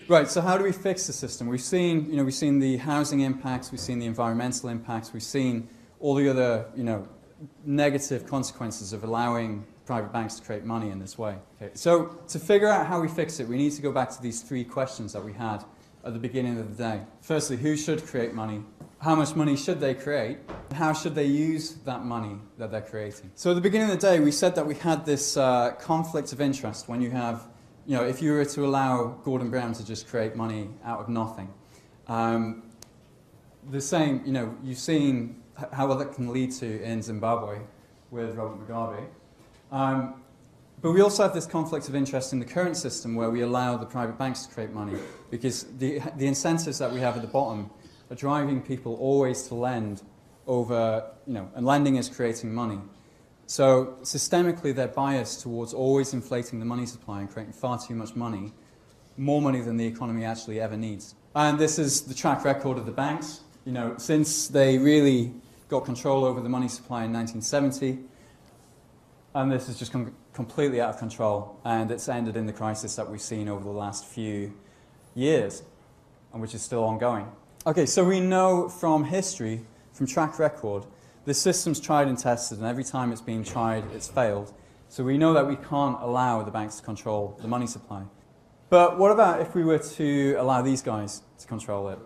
Right, so how do we fix the system? We've seen, we've seen the housing impacts, we've seen the environmental impacts, we've seen all the other, negative consequences of allowing private banks to create money in this way. Okay. So to figure out how we fix it, we need to go back to these three questions that we had at the beginning of the day. Firstly, who should create money? How much money should they create? And how should they use that money that they're creating? So at the beginning of the day, we said that we had this conflict of interest when you have, if you were to allow Gordon Brown to just create money out of nothing. The same, you've seen how that can lead to in Zimbabwe with Robert Mugabe. But we also have this conflict of interest in the current system where we allow the private banks to create money because the incentives that we have at the bottom are driving people always to lend over, and lending is creating money. So systemically they're biased towards always inflating the money supply and creating far too much money, more money than the economy actually ever needs. And this is the track record of the banks. Since they really got control over the money supply in 1970, and this is just completely out of control, and it's ended in the crisis that we've seen over the last few years, and which is still ongoing. Okay, so we know from history, from track record, the system's tried and tested, and every time it's been tried, it's failed. So we know that we can't allow the banks to control the money supply. But what about if we were to allow these guys to control it?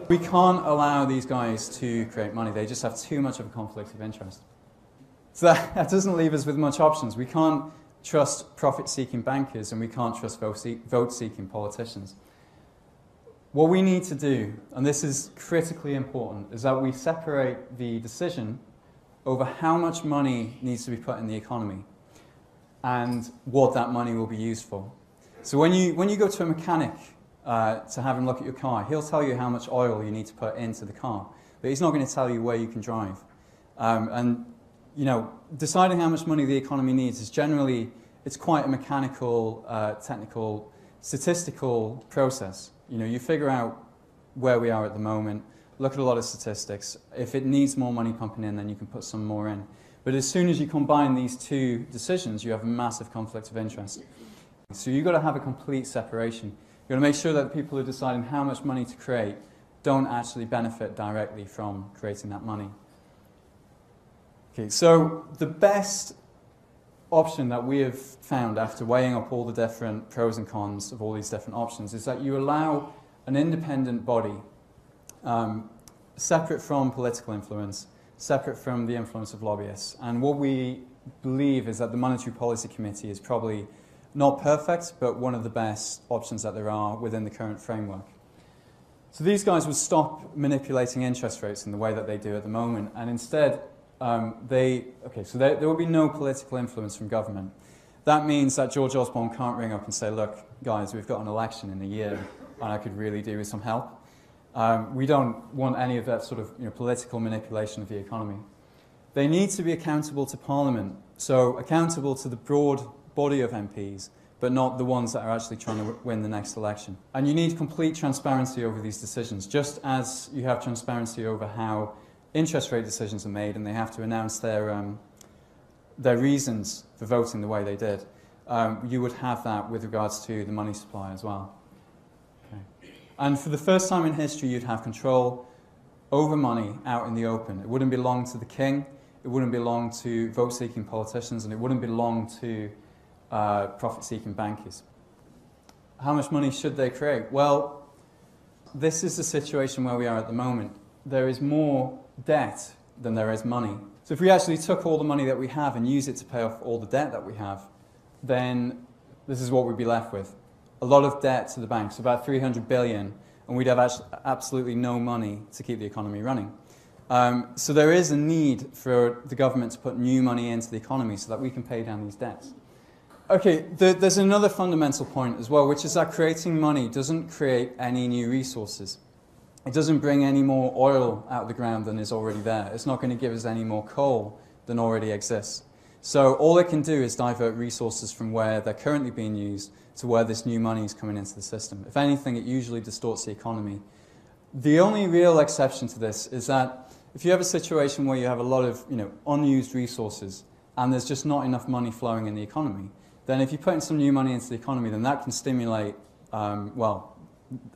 We can't allow these guys to create money. They just have too much of a conflict of interest. So that doesn't leave us with much options. We can't trust profit-seeking bankers, and we can't trust vote-seeking politicians. What we need to do, and this is critically important, is that we separate the decision over how much money needs to be put in the economy and what that money will be used for. So when you go to a mechanic to have him look at your car, he'll tell you how much oil you need to put into the car, but he's not going to tell you where you can drive. Deciding how much money the economy needs is generally, it's quite a mechanical, technical, statistical process. You figure out where we are at the moment, look at a lot of statistics. If it needs more money pumping in, then you can put some more in. But as soon as you combine these two decisions, you have a massive conflict of interest. So you've got to have a complete separation. You've got to make sure that the people who are deciding how much money to create don't actually benefit directly from creating that money. Okay, so the best option that we have found after weighing up all the different pros and cons of all these different options is that you allow an independent body, separate from political influence, separate from the influence of lobbyists. And what we believe is that the Monetary Policy Committee is probably not perfect, but one of the best options that there are within the current framework. So these guys would stop manipulating interest rates in the way that they do at the moment, and instead there will be no political influence from government. That means that George Osborne can't ring up and say, look, guys, we've got an election in a year, and I could really do with some help. We don't want any of that sort of political manipulation of the economy. They need to be accountable to Parliament, so accountable to the broad body of MPs, but not the ones that are actually trying to win the next election. And you need complete transparency over these decisions, just as you have transparency over how interest rate decisions are made, and they have to announce their reasons for voting the way they did. You would have that with regards to the money supply as well. Okay. And for the first time in history, you'd have control over money out in the open. It wouldn't belong to the king, it wouldn't belong to vote-seeking politicians, and it wouldn't belong to profit-seeking bankers. How much money should they create? Well, this is the situation where we are at the moment. There is more debt than there is money. So if we actually took all the money that we have and use it to pay off all the debt that we have, then this is what we'd be left with. A lot of debt to the banks, about 300 billion, and we'd have absolutely no money to keep the economy running. So there is a need for the government to put new money into the economy so that we can pay down these debts. Okay, there's another fundamental point as well, which is that creating money doesn't create any new resources. It doesn't bring any more oil out of the ground than is already there. It's not going to give us any more coal than already exists. So all it can do is divert resources from where they're currently being used to where this new money is coming into the system. If anything, it usually distorts the economy. The only real exception to this is that if you have a situation where you have a lot of unused resources and there's just not enough money flowing in the economy, then if you put in some new money into the economy, then that can stimulate well,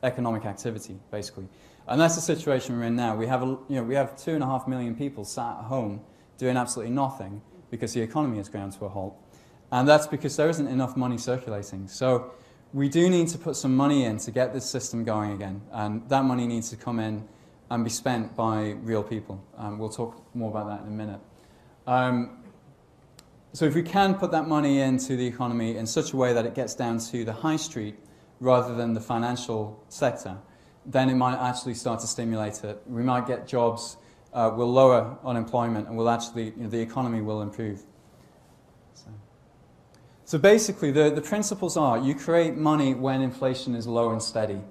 economic activity, basically. And that's the situation we're in now. We have, we have 2.5 million people sat at home doing absolutely nothing because the economy has ground to a halt. And that's because there isn't enough money circulating. So we do need to put some money in to get this system going again. And that money needs to come in and be spent by real people. We'll talk more about that in a minute. So if we can put that money into the economy in such a way that it gets down to the high street rather than the financial sector, then it might actually start to stimulate it. We might get jobs, we'll lower unemployment, and we'll actually, the economy will improve. So basically, the principles are you create money when inflation is low and steady.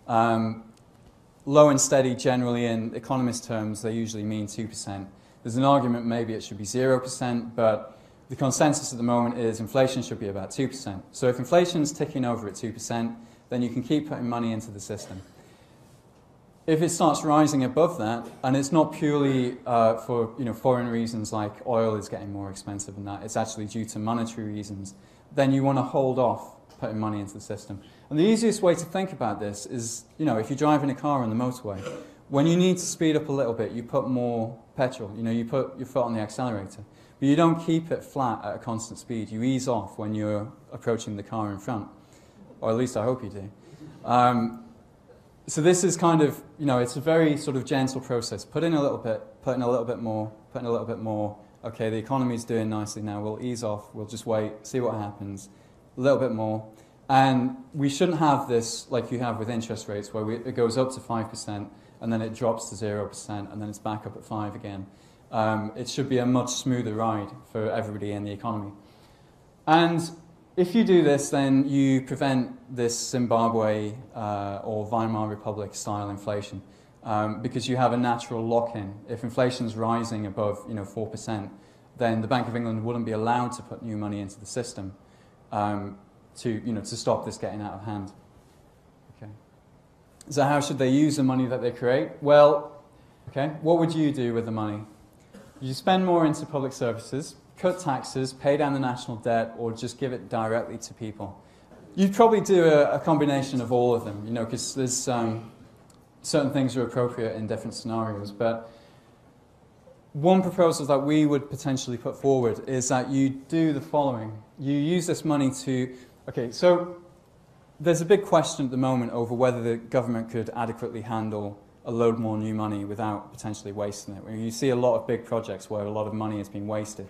Low and steady, generally in economist terms, they usually mean 2%. There's an argument maybe it should be 0%, but the consensus at the moment is inflation should be about 2%. So if inflation is ticking over at 2%, then you can keep putting money into the system. If it starts rising above that, and it's not purely for foreign reasons like oil is getting more expensive and that, it's actually due to monetary reasons, then you want to hold off putting money into the system. And the easiest way to think about this is, if you're driving a car on the motorway, when you need to speed up a little bit, you put more petrol, you put your foot on the accelerator. But you don't keep it flat at a constant speed. You ease off when you're approaching the car in front. Or at least I hope you do. So this is kind of, it's a very sort of gentle process. Put in a little bit, put in a little bit more, put in a little bit more. Okay, the economy's doing nicely now. We'll ease off. We'll just wait, see what happens. A little bit more. And we shouldn't have this like you have with interest rates where it goes up to 5% and then it drops to 0% and then it's back up at 5 again. It should be a much smoother ride for everybody in the economy. And if you do this, then you prevent this Zimbabwe or Weimar Republic style inflation because you have a natural lock-in. If inflation's rising above 4%, then the Bank of England wouldn't be allowed to put new money into the system to stop this getting out of hand. Okay. So how should they use the money that they create? Well, okay, what would you do with the money? You spend more into public services, cut taxes, pay down the national debt, or just give it directly to people. You'd probably do a combination of all of them, because there's certain things are appropriate in different scenarios. But one proposal that we would potentially put forward is that you do the following. You use this money to... Okay, so there's a big question at the moment over whether the government could adequately handle a load more new money without potentially wasting it. You see a lot of big projects where a lot of money has been wasted.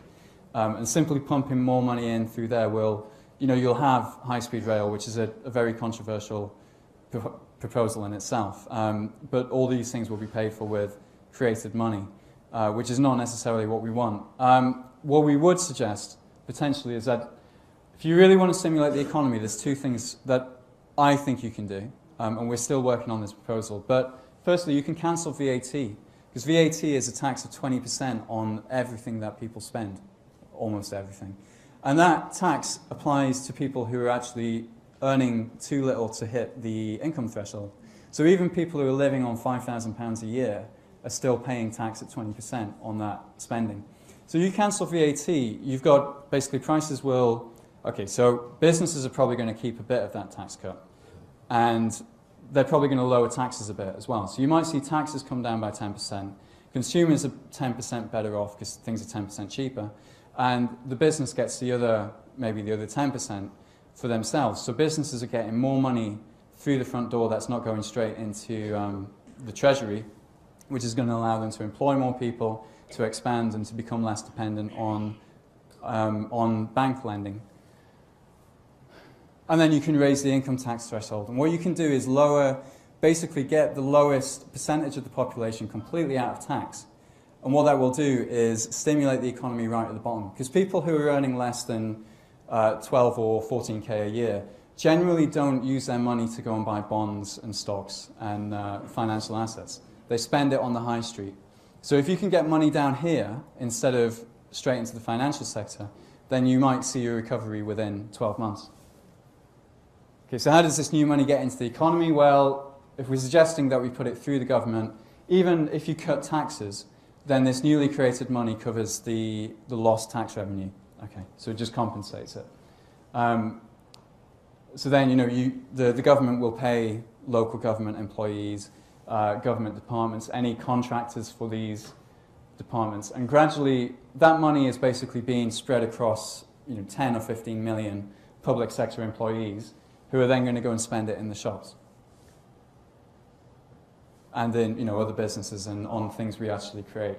And simply pumping more money in through there will, you'll have high-speed rail, which is a very controversial proposal in itself. But all these things will be paid for with created money, which is not necessarily what we want. What we would suggest, potentially, is that if you really want to stimulate the economy, there's two things that I think you can do, and we're still working on this proposal. But firstly, you can cancel VAT, because VAT is a tax of 20% on everything that people spend, almost everything. And that tax applies to people who are actually earning too little to hit the income threshold. So even people who are living on £5,000 a year are still paying tax at 20% on that spending. So you cancel VAT, you've got basically prices will... Okay, so businesses are probably going to keep a bit of that tax cut. And they're probably going to lower taxes a bit as well. So you might see taxes come down by 10%. Consumers are 10% better off because things are 10% cheaper. And the business gets maybe the other 10% for themselves. So businesses are getting more money through the front door that's not going straight into the treasury, which is going to allow them to employ more people, to expand and to become less dependent on bank lending. And then you can raise the income tax threshold. And what you can do is basically get the lowest percentage of the population completely out of tax. And what that will do is stimulate the economy right at the bottom. Because people who are earning less than 12 or 14k a year generally don't use their money to go and buy bonds and stocks and financial assets. They spend it on the high street. So if you can get money down here instead of straight into the financial sector, then you might see a recovery within 12 months. Okay, so how does this new money get into the economy? Well, if we're suggesting that we put it through the government, even if you cut taxes, then this newly created money covers the lost tax revenue. Okay, so it just compensates it. so then, you know, the government will pay local government employees, government departments, any contractors for these departments, and gradually that money is basically being spread across, you know, 10 or 15 million public sector employees who are then going to go and spend it in the shops and in, you know, other businesses and on things we actually create.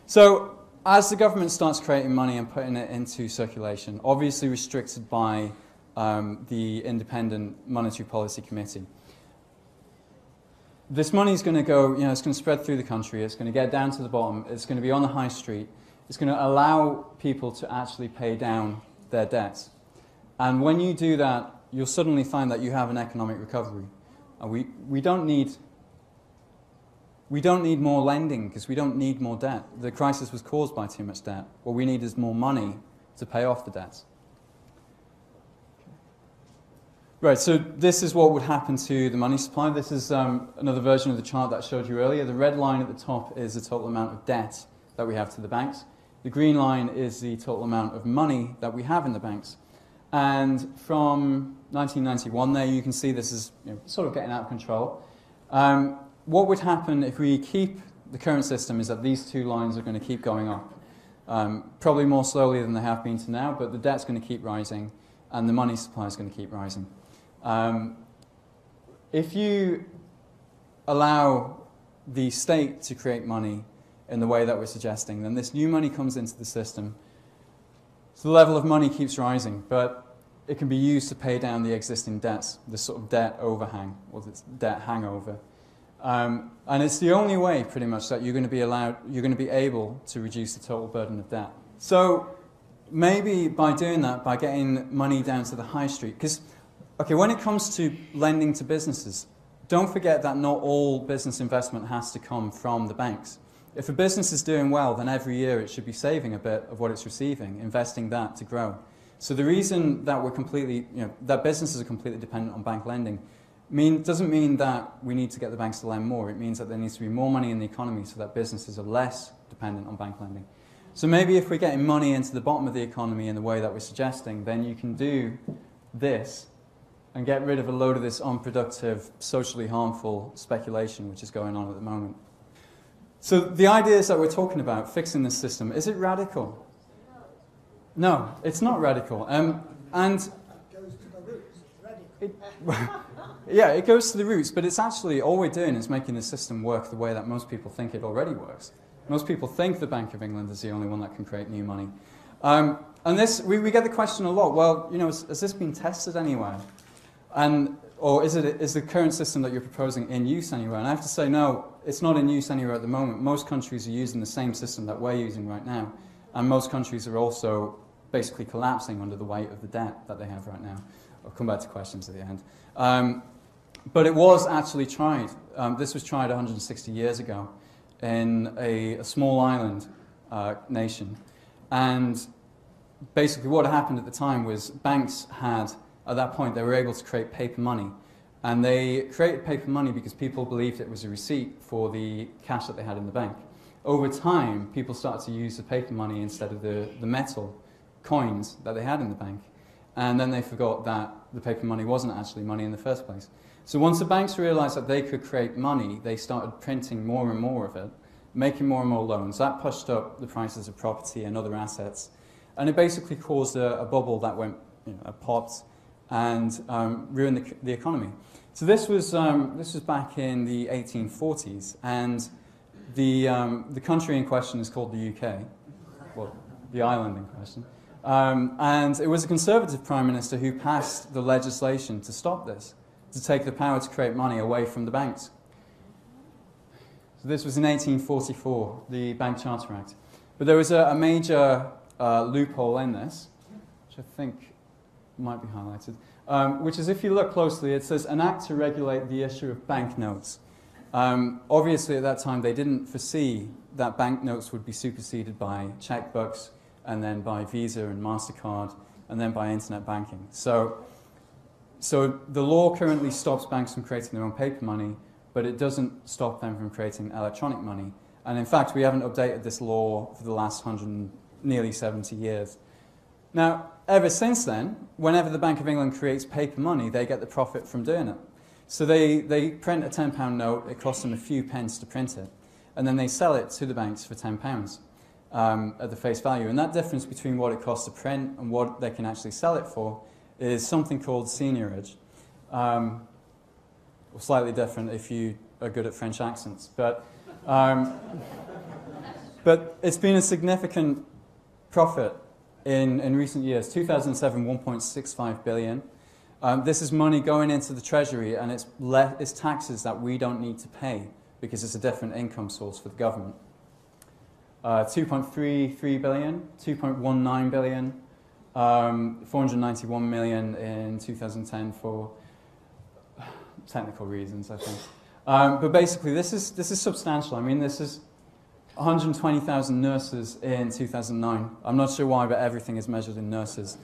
So as the government starts creating money and putting it into circulation, obviously restricted by the Independent Monetary Policy Committee, this money is going to go, you know, it's going to spread through the country, it's going to get down to the bottom, it's going to be on the high street, it's going to allow people to actually pay down their debts. And when you do that, you'll suddenly find that you have an economic recovery. And we don't need more lending because we don't need more debt. The crisis was caused by too much debt. What we need is more money to pay off the debts. Right, so this is what would happen to the money supply. This is another version of the chart that I showed you earlier. The red line at the top is the total amount of debt that we have to the banks. The green line is the total amount of money that we have in the banks. And from 1991 there, you can see this is, you know, sort of getting out of control. What would happen if we keep the current system is that these two lines are going to keep going up. Probably more slowly than they have been to now, but the debt's going to keep rising and the money supply is going to keep rising. If you allow the state to create money in the way that we're suggesting, then this new money comes into the system. So the level of money keeps rising, but it can be used to pay down the existing debts, this sort of debt overhang, or this debt hangover. And it's the only way, pretty much, that you're going to be able to reduce the total burden of debt. So maybe by doing that, by getting money down to the high street, because okay, when it comes to lending to businesses, don't forget that not all business investment has to come from the banks. If a business is doing well, then every year it should be saving a bit of what it's receiving, investing that to grow. So the reason that we're completely, you know, that businesses are completely dependent on bank lending doesn't mean that we need to get the banks to lend more. It means that there needs to be more money in the economy so that businesses are less dependent on bank lending. So maybe if we're getting money into the bottom of the economy in the way that we're suggesting, then you can do this and get rid of a load of this unproductive, socially harmful speculation which is going on at the moment. So the ideas that we're talking about, fixing this system, is it radical? No, it's not radical. And it goes to the roots. It's radical. Yeah, it goes to the roots, but it's actually, all we're doing is making the system work the way that most people think it already works. Most people think the Bank of England is the only one that can create new money. And this, we get the question a lot, well, you know, has this been tested anywhere? Or is the current system that you're proposing in use anywhere? And I have to say, no, it's not in use anywhere at the moment. Most countries are using the same system that we're using right now. And most countries are also basically collapsing under the weight of the debt that they have right now. I'll come back to questions at the end. But it was actually tried. This was tried 160 years ago in a small island nation. And basically what happened at the time was banks had, at that point, they were able to create paper money. And they created paper money because people believed it was a receipt for the cash that they had in the bank. Over time, people started to use the paper money instead of the metal coins that they had in the bank. And then they forgot that the paper money wasn't actually money in the first place. So once the banks realized that they could create money, they started printing more and more of it, making more and more loans. That pushed up the prices of property and other assets. And it basically caused a bubble that went, you know, popped and ruined the economy. So this was back in the 1840s, and the country in question is called the UK, well, the island in question. And it was a Conservative Prime Minister who passed the legislation to stop this, to take the power to create money away from the banks. So this was in 1844, the Bank Charter Act. But there was a major loophole in this, which I think might be highlighted, which is, if you look closely, it says, an act to regulate the issue of banknotes. Obviously, at that time, they didn't foresee that banknotes would be superseded by checkbooks, and then by Visa and MasterCard, and then by internet banking. So the law currently stops banks from creating their own paper money, but it doesn't stop them from creating electronic money. And in fact, we haven't updated this law for the last nearly 70 years. Now, ever since then, whenever the Bank of England creates paper money, they get the profit from doing it. So they print a £10 note, it costs them a few pence to print it, and then they sell it to the banks for £10 at the face value. And that difference between what it costs to print and what they can actually sell it for is something called seigniorage. Slightly different if you are good at French accents. But it's been a significant profit in recent years. 2007, 1.65 billion. This is money going into the Treasury, and it's taxes that we don't need to pay because it's a different income source for the government. 2.33 billion, 2.19 billion, 491 million in 2010 for technical reasons, I think. But basically, this is substantial. I mean, this is 120,000 nurses in 2009. I'm not sure why, but everything is measured in nurses.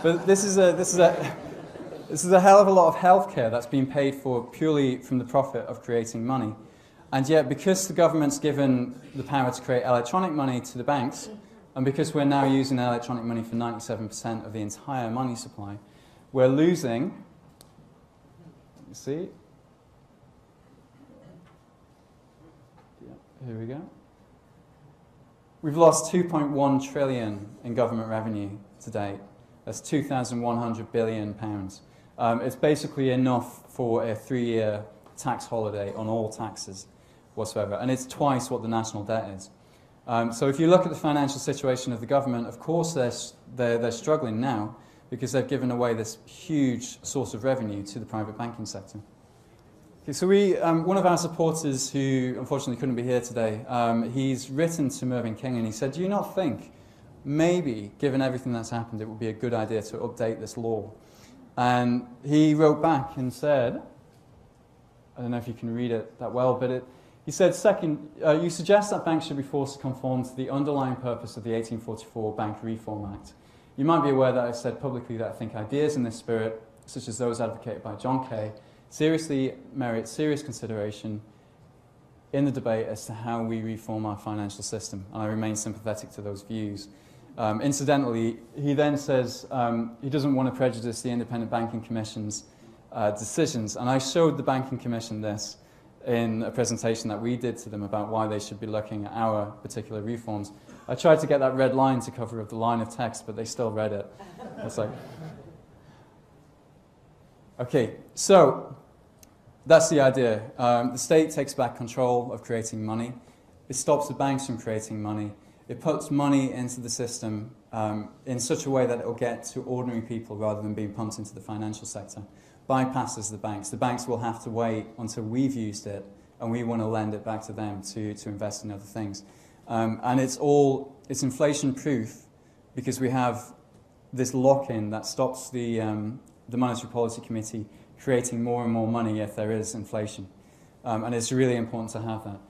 But this is a hell of a lot of healthcare that's been paid for purely from the profit of creating money. And yet, because the government's given the power to create electronic money to the banks, and because we're now using electronic money for 97% of the entire money supply, we're losing, let me see, yeah, here we go. We've lost 2.1 trillion in government revenue to date. That's 2,100 billion pounds. It's basically enough for a 3-year tax holiday on all taxes whatsoever, and it's twice what the national debt is. So if you look at the financial situation of the government, of course they're struggling now because they've given away this huge source of revenue to the private banking sector. Okay, so one of our supporters who unfortunately couldn't be here today, he's written to Mervyn King and he said, do you not think maybe, given everything that's happened, it would be a good idea to update this law? And he wrote back and said, I don't know if you can read it that well, but he said, second, you suggest that banks should be forced to conform to the underlying purpose of the 1844 Bank Reform Act. You might be aware that I've said publicly that I think ideas in this spirit, such as those advocated by John Kay, seriously merit serious consideration in the debate as to how we reform our financial system, and I remain sympathetic to those views. Incidentally, he then says he doesn't want to prejudice the Independent Banking Commission's decisions, and I showed the Banking Commission this in a presentation that we did to them about why they should be looking at our particular reforms. I tried to get that red line to cover up the line of text, but they still read it. It's like, okay, so that's the idea. The state takes back control of creating money. It stops the banks from creating money. It puts money into the system in such a way that it will get to ordinary people rather than being pumped into the financial sector. Bypasses the banks. The banks will have to wait until we've used it and we want to lend it back to them to invest in other things. And it's inflation proof because we have this lock-in that stops the Monetary Policy Committee creating more and more money if there is inflation. And it's really important to have that.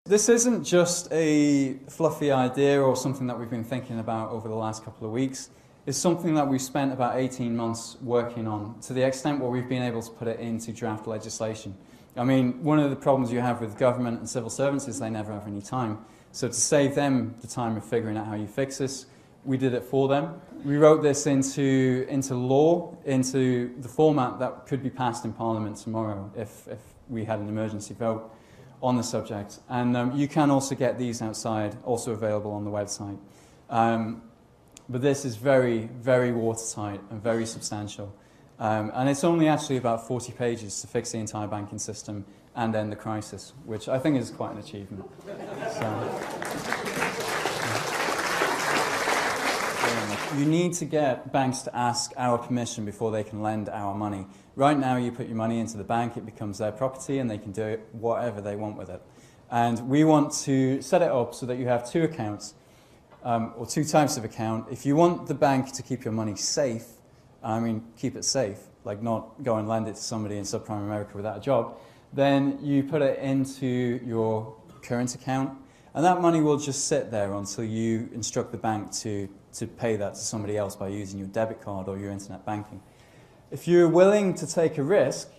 This isn't just a fluffy idea or something that we've been thinking about over the last couple of weeks. It's something that we've spent about 18 months working on, to the extent where we've been able to put it into draft legislation. I mean, one of the problems you have with government and civil servants is they never have any time. So to save them the time of figuring out how you fix this, we did it for them. We wrote this into law, into the format that could be passed in Parliament tomorrow if we had an emergency vote on the subject. And you can also get these outside, also available on the website. But this is very, very watertight and very substantial. And it's only actually about 40 pages to fix the entire banking system and end the crisis, which I think is quite an achievement. You need to get banks to ask our permission before they can lend our money. Right now, you put your money into the bank, it becomes their property, and they can do whatever they want with it. And we want to set it up so that you have two accounts, or two types of account. If you want the bank to keep your money safe, I mean keep it safe, like not go and lend it to somebody in subprime America without a job, then you put it into your current account, and that money will just sit there until you instruct the bank to pay that to somebody else by using your debit card or your internet banking. If you're willing to take a risk,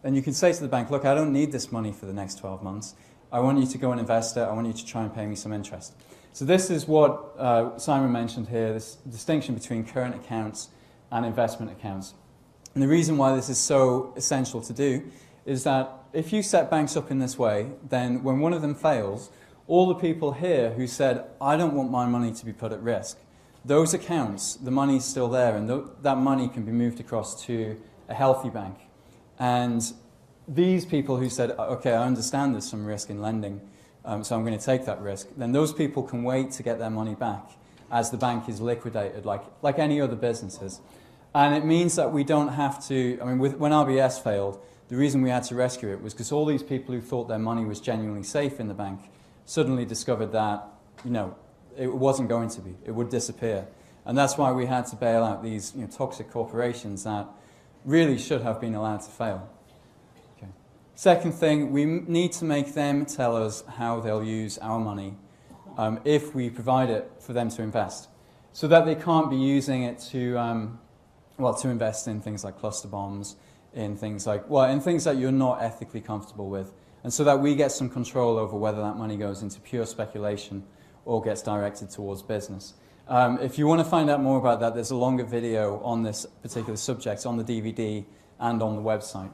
then you can say to the bank, look, I don't need this money for the next 12 months. I want you to go and invest it. I want you to try and pay me some interest. So this is what Simon mentioned here, this distinction between current accounts and investment accounts. And the reason why this is so essential to do is that if you set banks up in this way, then when one of them fails, all the people here who said, I don't want my money to be put at risk, those accounts, the money's still there, and that money can be moved across to a healthy bank. And these people who said, okay, I understand there's some risk in lending, so I'm going to take that risk, then those people can wait to get their money back as the bank is liquidated, like any other businesses. And it means that we don't have to, I mean, when RBS failed, the reason we had to rescue it was because all these people who thought their money was genuinely safe in the bank suddenly discovered that, you know, it wasn't going to be. It would disappear. And that's why we had to bail out these toxic corporations that really should have been allowed to fail. Okay. Second thing, we need to make them tell us how they'll use our money if we provide it for them to invest, so that they can't be using it to, to invest in things like cluster bombs, in things like, in things that you're not ethically comfortable with, and so that we get some control over whether that money goes into pure speculation or gets directed towards business. If you want to find out more about that, there's a longer video on this particular subject on the DVD and on the website.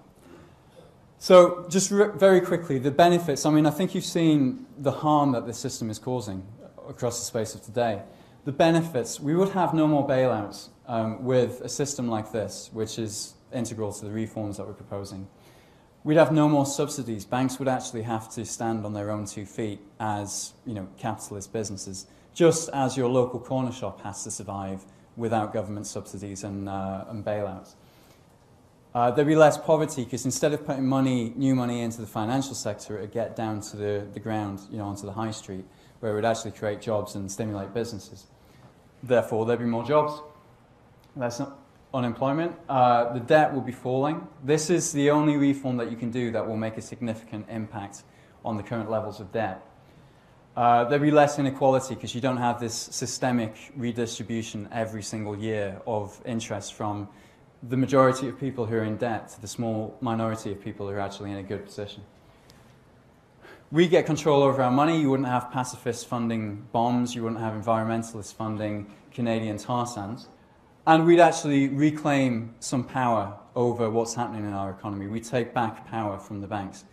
So just very quickly, the benefits. I mean, I think you've seen the harm that this system is causing across the space of today. The benefits, we would have no more bailouts with a system like this, which is integral to the reforms that we're proposing. We'd have no more subsidies. Banks would actually have to stand on their own 2 feet as capitalist businesses, just as your local corner shop has to survive without government subsidies and bailouts. There'd be less poverty because instead of putting new money into the financial sector, it would get down to the ground, onto the high street, where it would actually create jobs and stimulate businesses. Therefore, there'd be more jobs, less unemployment. The debt will be falling. This is the only reform that you can do that will make a significant impact on the current levels of debt. There'll be less inequality because you don't have this systemic redistribution every single year of interest from the majority of people who are in debt to the small minority of people who are actually in a good position. We get control over our money. You wouldn't have pacifists funding bombs. You wouldn't have environmentalists funding Canadian tar sands. And we'd actually reclaim some power over what's happening in our economy. We take back power from the banks.